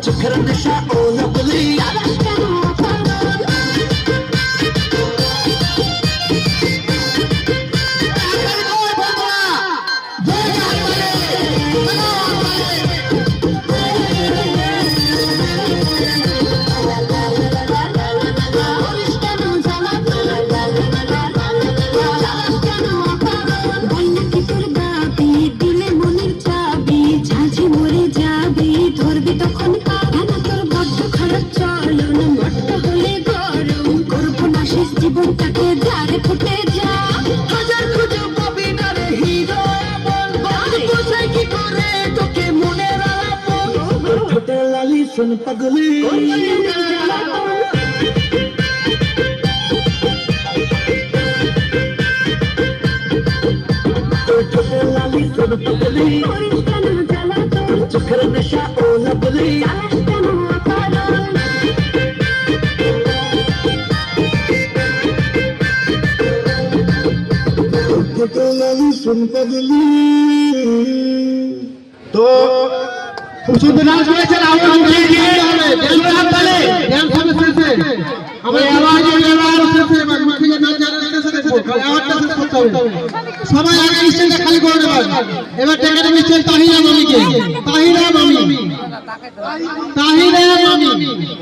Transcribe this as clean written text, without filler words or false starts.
চোখের নেশা ও নকলি জীবনটাকে ধারে ফুটে যা হাজার খুঁজে পাবি না রে হিরো বোঝাই কি করে তোকে মনের আলাপন ঠোঁটে লালি শোন পাগলি ঠোঁটে লালি শোন পাগলি চোখের নেশা ও নকলি তো খুব সুন্দর নাচ করেছেন আমরা উঠে গিয়ে ড্যান্স তালে ড্যান্স হবে শেষে আমরা আওয়াজ শেষে বাকি নাচ শেষে দেখবো আওয়াজটা শেষ করতে হবে সবাই আগে স্টেজটা খালি করে দেবেন এবার টেকারে মিস্টার তাহিরা মামিকে তাহিরা মামি